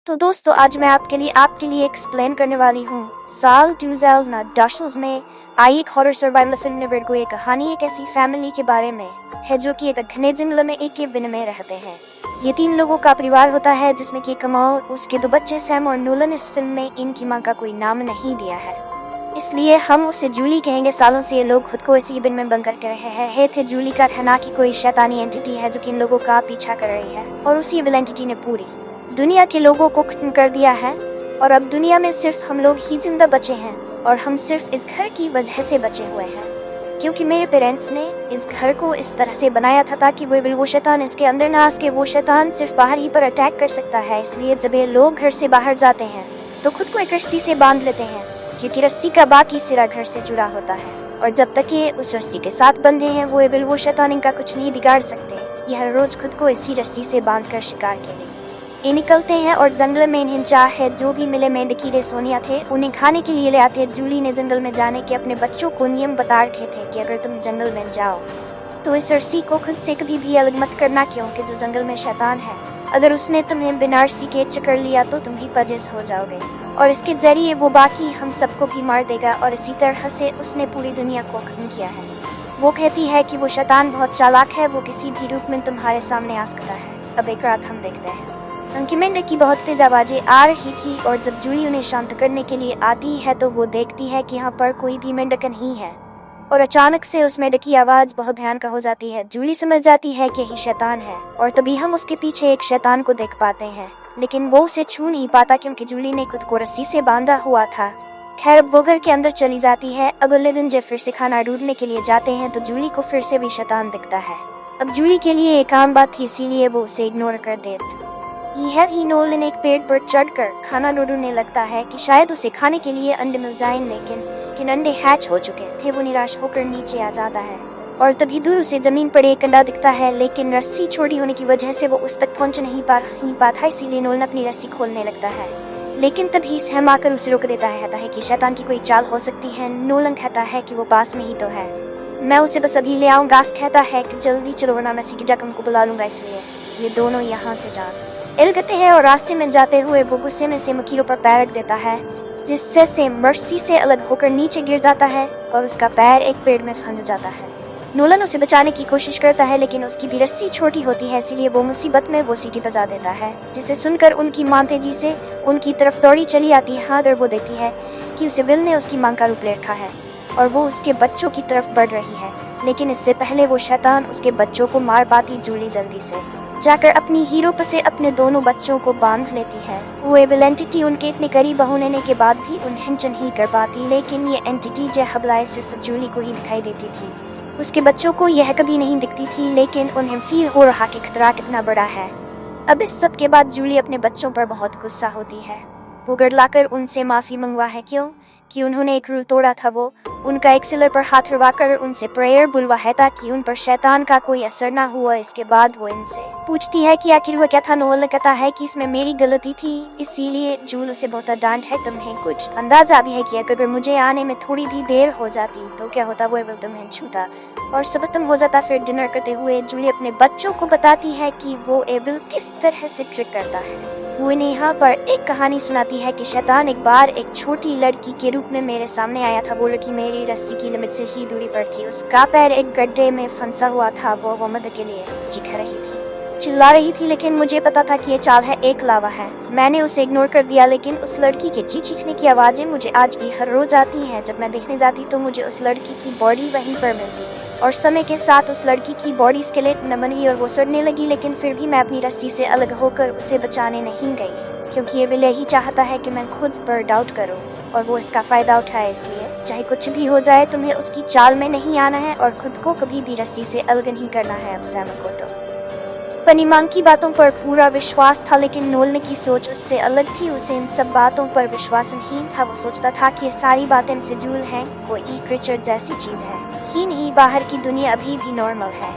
तो दोस्तों आज मैं आपके लिए एक्सप्लेन करने वाली हूँ। साल 2010 में आई एक horror survival film never go. ये कहानी एक ऐसी फैमिली के बारे में है जो कि एक घने जंगल में एक केबिन में रहते हैं। ये 3 लोगों का परिवार होता है जिसमें कि कमाल, उसके 2 बच्चे सैम और नोलन। इस फिल्म में इनकी माँ का कोई नाम नहीं दिया है, इसलिए हम उसे जूली कहेंगे। सालों से ये लोग खुद को इसी केबिन में बंद करके रहे हैं। थे जूली का कहना कि कोई शैतानी एंटिटी है जो कि इन लोगों का पीछा कर रही है, और उसी एविल एंटिटी ने पूरी दुनिया के लोगों को खत्म कर दिया है। और अब दुनिया में सिर्फ हम लोग ही जिंदा बचे हैं, और हम सिर्फ इस घर की वजह से बचे हुए हैं, क्योंकि मेरे पेरेंट्स ने इस घर को इस तरह से बनाया था ताकि वो शैतान इसके अंदर ना आ सके। वो शैतान सिर्फ बाहर ही पर अटैक कर सकता है। इसलिए जब ये लोग घर से बाहर जाते हैं तो खुद को एक रस्सी से बांध लेते हैं, क्योंकि रस्सी का बाकी सिरा घर से जुड़ा होता है। और जब तक ये उस रस्सी के साथ बंधे हैं वो शैतान इनका कुछ नहीं बिगाड़ सकते। ये हर रोज खुद को इसी रस्सी से बांधकर शिकार के लिए ये निकलते हैं, और जंगल में इन्हें चाहे जो भी मिले मेंढकीरे सोनिया थे उन्हें खाने के लिए ले आते हैं। जूली ने जंगल में जाने के अपने बच्चों को नियम बता रखे थे कि अगर तुम जंगल में जाओ तो इस रस्सी को खुद से कभी भी अलग मत करना, क्योंकि जो जंगल में शैतान है अगर उसने तुम्हें बिना रस्सी के चकर लिया तो तुम भी पजेस हो जाओगे, और इसके जरिए वो बाकी हम सबको भी मार देगा। और इसी तरह से उसने पूरी दुनिया को खत्म किया है। वो कहती है कि वो शैतान बहुत चालाक है, वो किसी भी रूप में तुम्हारे सामने आ सकता है। अब एक रात हम देखते हैं उनकी मेंढक की बहुत तेज आवाजें आ रही थी, और जब जूली उन्हें शांत करने के लिए आती है तो वो देखती है कि यहाँ पर कोई भी मेंढक नहीं है, और अचानक से उस मेंढक की आवाज बहुत भयानक हो जाती है। जूली समझ जाती है कि यही शैतान है, और तभी हम उसके पीछे एक शैतान को देख पाते हैं, लेकिन वो उसे छू नहीं पाता क्योंकि जूली ने खुद को रस्सी से बांधा हुआ था। खैर अब वो घर के अंदर चली जाती है। अगले दिन जब फिर से खाना ढूंढने के लिए जाते हैं तो जूली को फिर से भी शैतान दिखता है। अब जूली के लिए एक आम बात थी, इसीलिए वो उसे इग्नोर कर देती ही। नोलन एक पेड़ पर चढ़कर खाना ढूंढने लगता है कि शायद उसे खाने के लिए अंडे मिल जाएं, लेकिन अंडे हैच हो चुके थे। वो निराश होकर नीचे आ जाता है, और तभी दूर उसे जमीन पर एक अंडा दिखता है, लेकिन रस्सी छोटी होने की वजह से वो उस तक पहुंच नहीं पाता। इसीलिए नोलन अपनी रस्सी खोलने लगता है, लेकिन तभी सैम आकर उसे रोक देता है कि शैतान की कोई चाल हो सकती है। नोलन कहता है कि वो पास में ही तो है, मैं उसे बस अभी ले आऊंगा। गास कहता है कि जल्दी चलो वरना मैं सीधी जाकर उनको बुला लूंगा। इसलिए ये दोनों यहाँ से इलगते हैं, और रास्ते में जाते हुए वो गुस्से में से मकीरों पर पैर रख देता है, जिससे सेम रस्सी से अलग होकर नीचे गिर जाता है और उसका पैर एक पेड़ में फंस जाता है। नोलन उसे बचाने की कोशिश करता है, लेकिन उसकी भी रस्सी छोटी होती है, इसीलिए वो मुसीबत में वो सीटी बजा देता है, जिसे सुनकर उनकी मां तेजी से उनकी तरफ दौड़ी चली आती है। और वो देखती है कि उसे विल ने उसकी मां का रूप ले रखा है, और वो उसके बच्चों की तरफ बढ़ रही है। लेकिन इससे पहले वो शैतान उसके बच्चों को मार पाती, जूली जल्दी से जाकर अपनी हीरो से अपने दोनों बच्चों को बांध लेती है। वो एविल एंटिटी उनके इतने करीब होने के बाद भी उन्हें नहीं कर पाती, लेकिन ये एंटिटी जो हबलाए सिर्फ जूली को ही दिखाई देती थी। उसके बच्चों को यह कभी नहीं दिखती थी, लेकिन उन्हें फील हो रहा कि खतरा कितना बड़ा है। अब इस सब के बाद जूली अपने बच्चों पर बहुत गुस्सा होती है। वो गड़लाकर उनसे माफी मंगवा है कि उन्होंने एक रूल तोड़ा था। वो उनका एक सिलर पर हाथ रखकर उनसे प्रेयर बुलवा है ताकि उन पर शैतान का कोई असर ना हुआ। इसके बाद वो इनसे पूछती है कि आखिर हुआ क्या था। नोलन कहता है कि इसमें मेरी गलती थी, इसीलिए जूल उसे बहुत डांट है। तुम्हें कुछ अंदाजा भी है कि अगर मुझे आने में थोड़ी भी देर हो जाती तो क्या होता, वो एविल तुम्हें छूता और सब खत्म हो जाता। फिर डिनर करते हुए जूली अपने बच्चों को बताती है कि वो एविल किस तरह से ट्रिक करता है। वो इन्हें यहाँ पर एक कहानी सुनाती है कि शैतान एक बार एक छोटी लड़की के रूप में मेरे सामने आया था। वो लड़की मेरी रस्सी की लिमिट से ही दूरी पर थी, उसका पैर एक गड्ढे में फंसा हुआ था। वो मदद के लिए चीख रही थी, चिल्ला रही थी, लेकिन मुझे पता था कि ये चाल है, एक लावा है। मैंने उसे इग्नोर कर दिया, लेकिन उस लड़की के चीखने की आवाजें मुझे आज भी हर रोज आती हैं। जब मैं देखने जाती तो मुझे उस लड़की की बॉडी वहीं पर मिलती, और समय के साथ उस लड़की की बॉडी स्केलेट न बन गई और वो सड़ने लगी। लेकिन फिर भी मैं अपनी रस्सी से अलग होकर उसे बचाने नहीं गई, क्योंकि ये विल ही चाहता है कि मैं खुद पर डाउट करूं और वो इसका फायदा उठाए। इसलिए चाहे कुछ भी हो जाए तुम्हें उसकी चाल में नहीं आना है और खुद को कभी भी रस्सी से अलग नहीं करना है। अब सैम को तो पनीमांग की बातों पर पूरा विश्वास था, लेकिन नोलन की सोच उससे अलग थी। उसे इन सब बातों पर विश्वास नहीं था। वो सोचता था कि ये सारी बातें फिजूल हैं, कोई क्रीचर जैसी चीज है ही नहीं, बाहर की दुनिया अभी भी नॉर्मल है,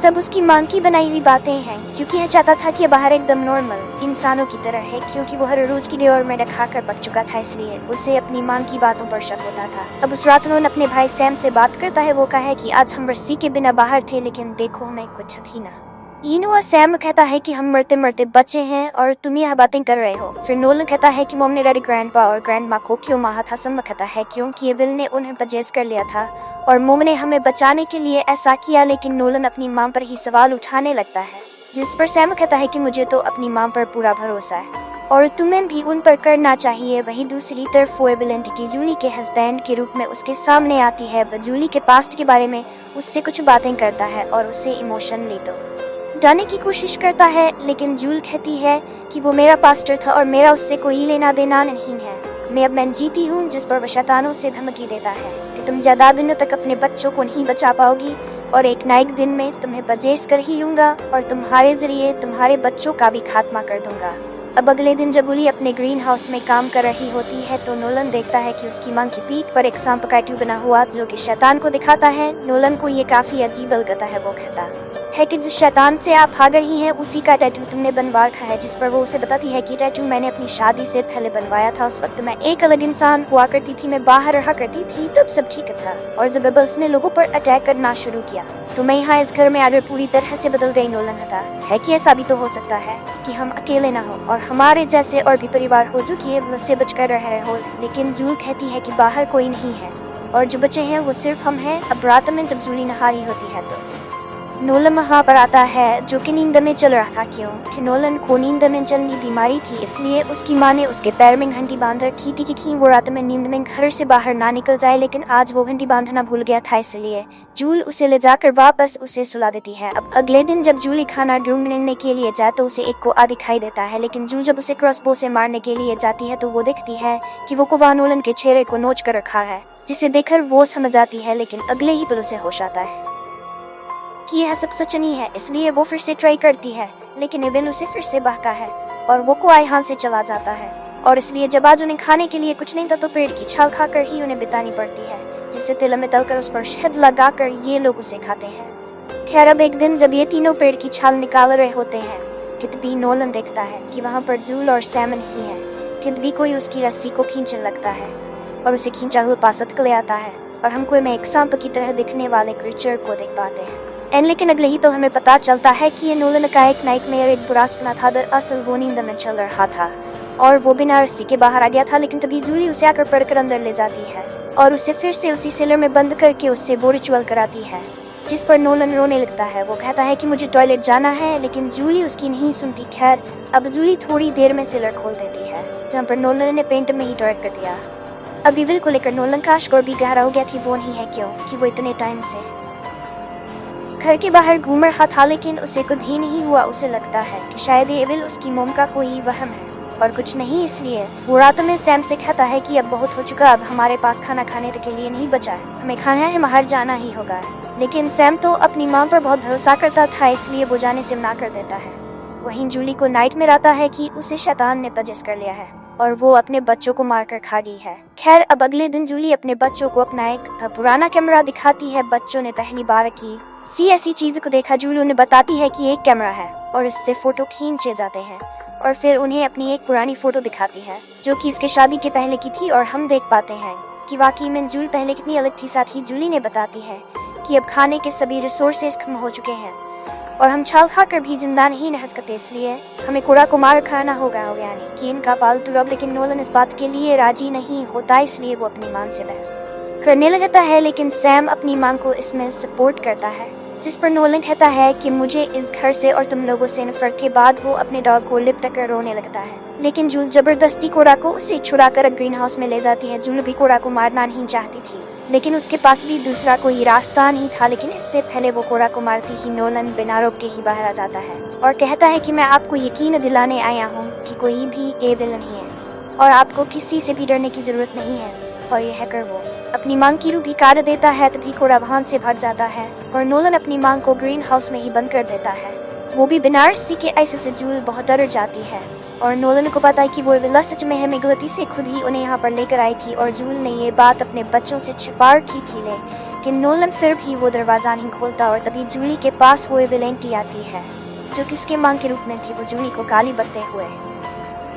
सब उसकी मांग की बनाई हुई बातें हैं। क्योंकि यह चाहता था कि बाहर एकदम नॉर्मल इंसानों की तरह है, क्योंकि वो हर रोज की डेढ़ में खाकर पक चुका था, इसलिए उसे अपनी मांग की बातों पर शक होता था। अब उस रात नोलन अपने भाई सैम से बात करता है। वो कहा है कि आज हम रस्सी के बिना बाहर थे, लेकिन देखो मैं कुछ भी ना इनुआ सैम कहता है कि हम मरते मरते बचे हैं और तुम यह बातें कर रहे हो। फिर नोलन कहता है कि मोम ने डैडी ग्रैंडपा और ग्रैंडमा को क्यों मारा था। सैम कहता है क्योंकि एविल ने उन्हें पजेस कर लिया था और मोम ने हमें बचाने के लिए ऐसा किया। लेकिन नोलन अपनी मां पर ही सवाल उठाने लगता है, जिस पर सैम कहता है कि मुझे तो अपनी मां पर पूरा भरोसा है और तुम्हें भी उन पर करना चाहिए। वहीं दूसरी तरफ वो एविल एंटिटी जूली के हस्बैंड के रूप में उसके सामने आती है। वह जूली के पास्ट के बारे में उससे कुछ बातें करता है और उसे इमोशनली तो जाने की कोशिश करता है, लेकिन जूल कहती है कि वो मेरा पास्टर था और मेरा उससे कोई लेना देना नहीं है। मैं अब मैं जीती हूँ, जिस पर वह शैतानों से धमकी देता है कि तुम ज्यादा दिनों तक अपने बच्चों को नहीं बचा पाओगी और एक ना एक दिन में तुम्हें बजेस कर ही लूंगा और तुम्हारे जरिए तुम्हारे बच्चों का भी खात्मा कर दूंगा। अब अगले दिन जब जूली अपने ग्रीन हाउस में काम कर रही होती है तो नोलन देखता है कि उसकी मां की पीठ पर एक सांप का टैटू बना हुआ जो कि शैतान को दिखाता है। नोलन को ये काफी अजीब लगता है। वो कहता है कि जिस शैतान से आप भाग रही हैं उसी का टैटू तुमने बनवा रखा है, जिस पर वो उसे बताती है कि टैटू मैंने अपनी शादी से पहले बनवाया था। उस वक्त मैं एक अलग इंसान हुआ करती थी, मैं बाहर रहा करती थी, तब सब ठीक था और जब बेबल्स ने लोगों पर अटैक करना शुरू किया तो मैं यहाँ इस घर में आकर पूरी तरह से बदल गई। नोलन कहता है कि ऐसा भी तो हो सकता है कि हम अकेले ना हो और हमारे जैसे और भी परिवार हो जो कि से बचकर रह रहे हो। लेकिन जूल कहती है कि बाहर कोई नहीं है और जो बचे हैं वो सिर्फ हम हैं। अब रात में जब जूली नहा रही होती है तो नोलन वहाँ पर आता है जो कि नींद में चल रहा था, क्योंकि नोलन को नींद में चलनी बीमारी थी, इसलिए उसकी माँ ने उसके पैर में घंटी बांध रखी थी कि वो रात में नींद में घर से बाहर ना निकल जाए। लेकिन आज वो घंटी बांधना भूल गया था, इसलिए जूल उसे ले जाकर वापस उसे सुला देती है। अब अगले दिन जब जूली खाना ढूंढने के लिए जाए तो उसे एक कोआ दिखाई देता है, लेकिन जूल जब उसे क्रॉसबो से मारने के लिए जाती है तो वो देखती है कि वो कोआ नोलन के चेहरे को नोच कर रखा है, जिसे देखकर वो समझ आती है। लेकिन अगले ही पल उसे होश आता है कि यह सब सच नहीं है, इसलिए वो फिर से ट्राई करती है, लेकिन एविल उसे फिर से बहका है और वो कोआ यहाँ से चला जाता है। और इसलिए जब आज उन्हें खाने के लिए कुछ नहीं था तो पेड़ की छाल खाकर ही उन्हें बितानी पड़ती है, जिसे तिल में तलकर उस पर शहद लगाकर ये लोग उसे खाते हैं। खैर अब एक दिन जब ये तीनों पेड़ की छाल निकाल रहे होते हैं तभी नोलन देखता है कि वहाँ पर जूल और सैमन ही है। तभी कोई उसकी रस्सी को खींचने लगता है और उसे खींचा हुआ पास ले आता है और हम कोई में एक सांप की तरह दिखने वाले क्रीचर को देख पाते हैं। लेकिन अगले ही तो हमें पता चलता है कि ये नोलन का एक नाइटमेयर, एक बुरा सपना था। दरअसल वो नींद में चल रहा था और वो बिना रस्सी के बाहर आ गया था, लेकिन तभी जूली उसे आकर पकड़कर अंदर ले जाती है और उसे फिर से उसी सेलर में बंद करके उससे वो रिचुअल कराती है, जिस पर नोलन रोने लगता है। वो कहता है कि मुझे टॉयलेट जाना है, लेकिन जूली उसकी नहीं सुनती। खैर अब जूली थोड़ी देर में सेलर खोल देती है जहाँ पर नोलन ने पेंट में ही टॉयलेट कर दिया। अब एविल को लेकर नोलन का आश्क और भी गहरा हो गया थी। वो नहीं है क्योंकि वो इतने टाइम से घर के बाहर घूम रहा था, लेकिन उसे कुछ भी नहीं हुआ। उसे लगता है कि शायद एविल उसकी मोम का कोई वहम है और कुछ नहीं, इसलिए वो रात में सैम से कहता है कि अब बहुत हो चुका, अब हमारे पास खाना खाने के लिए नहीं बचा है, हमें खाना है, बाहर जाना ही होगा। लेकिन सैम तो अपनी मां पर बहुत भरोसा करता था, इसलिए वो जाने से मना कर देता है। वहीं जूली को नाइट में आता है कि उसे शैतान ने पजेस कर लिया है और वो अपने बच्चों को मारकर खा गई है। खैर अब अगले दिन जूली अपने बच्चों को अपना एक पुराना कैमरा दिखाती है। बच्चों ने पहली बार की ऐसी चीज को देखा। जूली उन्हें बताती है कि एक कैमरा है और इससे फोटो खींचे जाते हैं और फिर उन्हें अपनी एक पुरानी फोटो दिखाती है जो कि इसके शादी के पहले की थी और हम देख पाते हैं कि वाकई में जूल पहले कितनी अलग थी। साथ ही जूली ने बताती है कि अब खाने के सभी रिसोर्सेस खत्म हो चुके हैं और हम छाल खाकर भी जिंदा नहीं रह सकते, इसलिए हमें कूड़ा को मार खाना होगा, यानी कि इनका पालतू रब। लेकिन नोलन इस बात के लिए राजी नहीं होता, इसलिए वो अपनी मां से बहस करने लगता है, लेकिन सैम अपनी मां को इसमें सपोर्ट करता है, जिस पर नोलन कहता है कि मुझे इस घर से और तुम लोगों से नफरत के बाद वो अपने डॉग को लिपट कर रोने लगता है। लेकिन जूल जबरदस्ती कोड़ा को उसे छुड़ा कर ग्रीन हाउस में ले जाती है। जूल भी कोड़ा को मारना नहीं चाहती थी, लेकिन उसके पास भी दूसरा कोई रास्ता नहीं था। लेकिन इससे पहले वो कोड़ा को मारती ही नोलन बिना रोक के ही बाहर आ जाता है और कहता है कि मैं आपको यकीन दिलाने आया हूँ कि कोई भी एविल नहीं है और आपको किसी से भी डरने की जरूरत नहीं है। और यह कर वो अपनी मांग की रूह भी काट देता है, तभी कोड़ा वहां से भर जाता है और नोलन अपनी मांग को ग्रीन हाउस में ही बंद कर देता है, वो भी बिना रस्सी के। ऐसे से जूल बहुत डर जाती है और नोलन को पता है कि वो एविल सच में है, मैं गलती से खुद ही उन्हें यहाँ पर लेकर आई थी और जूल ने ये बात अपने बच्चों से छिपा रखी थी। लेकिन नोलन फिर भी वो दरवाजा नहीं खोलता और तभी जूली के पास वो एविल एंटी आती है जो कि उसके मांग के रूप में थी। वो जूली को गाली बकते हुए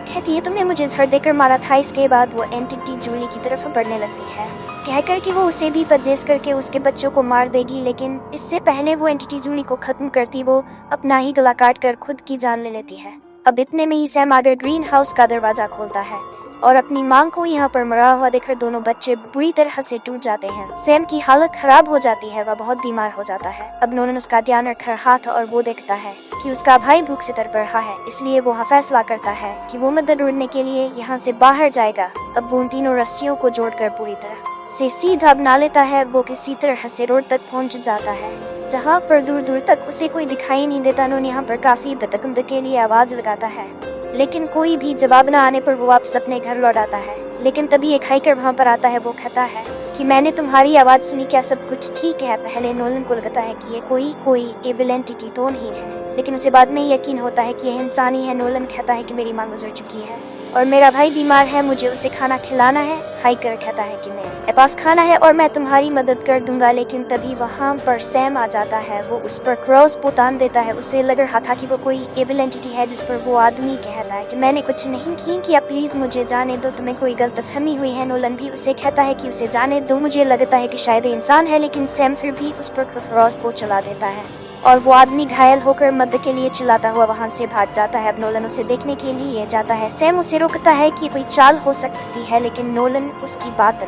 कहती है तुमने मुझे जहर देकर मारा था। इसके बाद वो एंटिटी जूली की तरफ बढ़ने लगती है कहकर कि वो उसे भी पजेस करके उसके बच्चों को मार देगी, लेकिन इससे पहले वो एंटिटी जूली को खत्म करती वो अपना ही गला काट कर खुद की जान ले लेती है। अब इतने में ही सैम आकर ग्रीन हाउस का दरवाजा खोलता है और अपनी मां को यहाँ पर मरा हुआ देखकर दोनों बच्चे बुरी तरह से टूट जाते हैं। सैम की हालत खराब हो जाती है, वह बहुत बीमार हो जाता है। अब नोलन उसका ध्यान रख रहा था और वो देखता है कि उसका भाई भूख से तड़प रहा है, इसलिए वो फैसला करता है कि वो मदद ढूंढने के लिए यहाँ से बाहर जाएगा। अब वो उन तीनों रस्सियों को जोड़कर पूरी तरह से सीधा बना लेता है। वो किसी तरह से रोड तक पहुँच जाता है, जहाँ पर दूर दूर तक उसे कोई दिखाई नहीं देता। नोन यहाँ पर काफी बेतकंद के लिए आवाज लगाता है, लेकिन कोई भी जवाब न आने पर वो वापस अपने घर लौट आता है। लेकिन तभी एक हाइकर वहाँ पर आता है। वो कहता है कि मैंने तुम्हारी आवाज सुनी, क्या सब कुछ ठीक है? पहले नोलन को लगता है कि ये कोई एविल एंटिटी तो नहीं है, लेकिन उसे बाद में यकीन होता है कि यह इंसान ही है। नोलन कहता है कि मेरी माँ गुजर चुकी है और मेरा भाई बीमार है, मुझे उसे खाना खिलाना है। हाइकर कहता है कि मेरे पास खाना है और मैं तुम्हारी मदद कर दूंगा। लेकिन तभी वहाँ पर सैम आ जाता है। वो उस पर क्रॉस तान देता है। उसे लग रहा था कि वो कोई एविल एंटिटी है, जिस पर वो आदमी कहता है कि मैंने कुछ नहीं किया, प्लीज मुझे जाने दो, तुम्हें कोई गलतफहमी हुई है। नोलन भी उसे कहता है कि उसे जाने दो, मुझे लगता है कि शायद इंसान है, लेकिन सैम फिर भी उस पर क्रॉस चला देता है और वो आदमी घायल होकर मदद के लिए चिल्लाता हुआ वहां से भाग जाता है। अब नोलन उसे देखने के लिए जाता है। सैम उसे रोकता है कि कोई चाल हो सकती है, लेकिन नोलन उसकी बात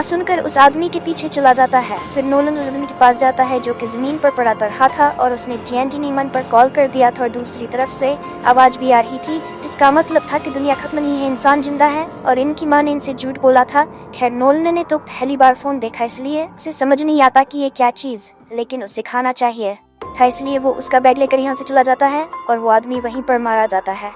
सुनकर उस आदमी के पीछे चला जाता है। फिर नोलन उस आदमी के पास जाता है जो कि जमीन पर पड़ा रहा था और उसने TNT नीमन पर कॉल कर दिया था और दूसरी तरफ से आवाज भी आ रही थी, जिसका मतलब था कि दुनिया खत्म नहीं है, इंसान जिंदा है और इनकी माँ ने इनसे झूठ बोला था। खैर नोलन ने तो पहली बार फोन देखा, इसलिए उसे समझ नहीं आता कि ये क्या चीज, लेकिन उसे खाना चाहिए था, इसलिए वो उसका बैग लेकर यहाँ से चला जाता है और वो आदमी वहीं पर मारा जाता है।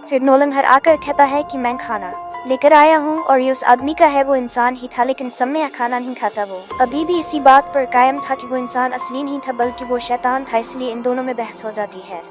फिर नोलन घर आकर कहता है कि मैं खाना लेकर आया हूँ और ये उस आदमी का है। वो इंसान ही था, लेकिन समय खाना नहीं खाता। वो अभी भी इसी बात पर कायम था कि वो इंसान असली नहीं था बल्कि वो शैतान था, इसलिए इन दोनों में बहस हो जाती है।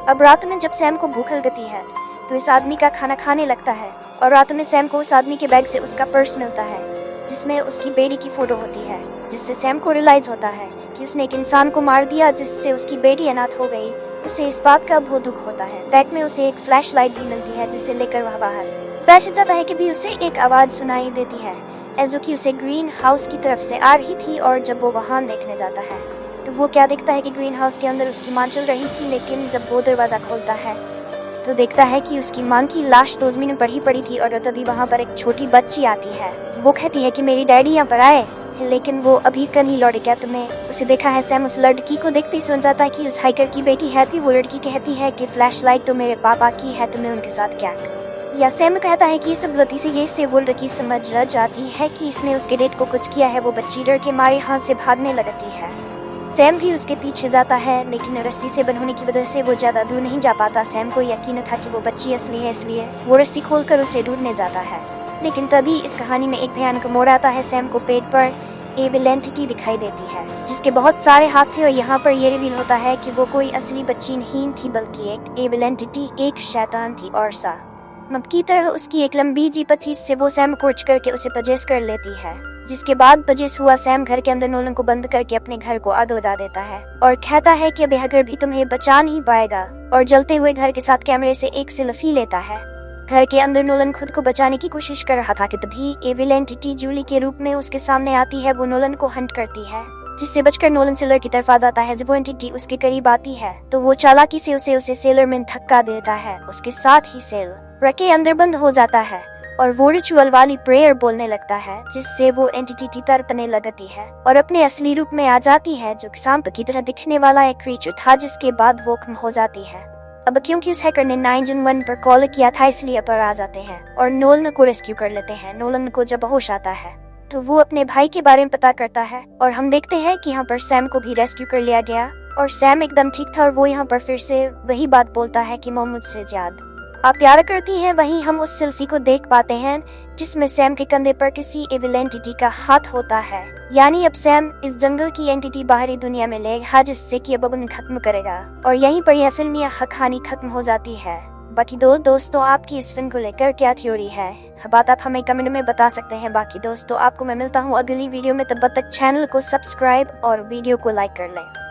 अब रात में जब सैम को भूख लगती है तो इस आदमी का खाना खाने लगता है और रात में सैम को उस आदमी के बैग से उसका पर्स मिलता है, जिसमें उसकी बेटी की फोटो होती है, जिससे सैम को रियलाइज होता है कि उसने एक इंसान को मार दिया, जिससे उसकी बेटी अनाथ हो गई। उसे इस बात का बहुत दुख होता है। बैग में उसे एक फ्लैश लाइट भी मिलती है, जिसे लेकर वह बाहर बैठ जाता है कि भी उसे एक आवाज सुनाई देती है, जो कि उसे ग्रीन हाउस की तरफ से आ रही थी। और जब वो वहां देखने जाता है तो वो क्या देखता है कि ग्रीन हाउस के अंदर उसकी माँ चल रही थी, लेकिन जब वो दरवाजा खोलता है तो देखता है कि उसकी माँ की लाश तो जमीन पर ही पड़ी थी और तभी वहाँ पर एक छोटी बच्ची आती है। वो कहती है कि मेरी डैडी यहाँ पर आए, लेकिन वो अभी तक नहीं लौटे, क्या तुमने उसे देखा है? सैम उस लड़की को देखते ही समझ जाता है कि उस हाइकर की बेटी है। भी वो लड़की कहती है कि फ्लैश लाइट तो मेरे पापा की है, तुम्हें उनके साथ क्या? या सैम कहता है कि सब गलती से ये वो लड़की समझ जाती है कि इसने उसके डेट को कुछ किया है। वो बच्ची डर के मारे हाथ से भागने लगती है। सैम भी उसके पीछे जाता है, लेकिन रस्सी से बंद होने की वजह से वो ज्यादा दूर नहीं जा पाता। सैम को यकीन था कि वो बच्ची असली है, इसलिए वो रस्सी खोलकर उसे ढूंढने जाता है। लेकिन तभी इस कहानी में एक भयानक मोड़ आता है। सैम को पेट पर एविल एंटिटी दिखाई देती है, जिसके बहुत सारे हाथ थे और यहाँ पर ये रिवील होता है कि वो कोई असली बच्ची नहीं थी बल्कि एक एविल एंटिटी, एक शैतान थी। और मब की तरह उसकी एक लंबी जी पथी से वो सैम को उड़ करके उसे पजेस कर लेती है, जिसके बाद पजेस हुआ सैम घर के अंदर नोलन को बंद करके अपने घर को आग लगा देता है और कहता है कि अब यह घर भी तुम्हें बचा नहीं पाएगा, और जलते हुए घर के साथ कैमरे से एक सेल्फी लेता है। घर के अंदर नोलन खुद को बचाने की कोशिश कर रहा था कि तभी एविल एंटिटी जूली के रूप में उसके सामने आती है। वो नोलन को हंट करती है, जिससे बचकर नोलन सेलर की तरफ आ जाता है। जब वो एंटिटी उसके करीब आती है तो वो चालाकी से उसे सेलर में धक्का देता है। उसके साथ ही सेलर के अंदर बंद हो जाता है और वो रिचुअल वाली प्रेयर बोलने लगता है, जिससे वो एंटिटी तड़पने लगती है और अपने असली रूप में आ जाती है, जो सांप की तरह दिखने वाला एक क्रीचर था, जिसके बाद वो खत्म हो जाती है। अब क्योंकि उस हैकर ने 911 पर कॉल किया था, इसलिए पर आ जाते हैं और नोलन को रेस्क्यू कर लेते हैं। नोलन को जब होश आता है तो वो अपने भाई के बारे में पता करता है और हम देखते हैं कि यहाँ पर सैम को भी रेस्क्यू कर लिया गया और सैम एकदम ठीक था और वो यहाँ पर फिर से वही बात बोलता है कि मोहम्मद से ज्यादा आप प्यार करती हैं। वहीं हम उस सेल्फी को देख पाते हैं जिसमें सैम के कंधे पर किसी एविल एंटिटी का हाथ होता है। यानी अब सैम इस जंगल की एंटिटी बाहरी दुनिया में लेगा, जिससे कि अब उन्हें खत्म करेगा और यहीं पर यह फिल्म या कहानी खत्म हो जाती है। बाकी दोस्तों आपकी इस फिल्म को लेकर क्या थ्योरी है, बात आप हमें कमेंट में बता सकते हैं। बाकी दोस्तों आपको मैं मिलता हूँ अगली वीडियो में, तब तक चैनल को सब्सक्राइब और वीडियो को लाइक कर लें।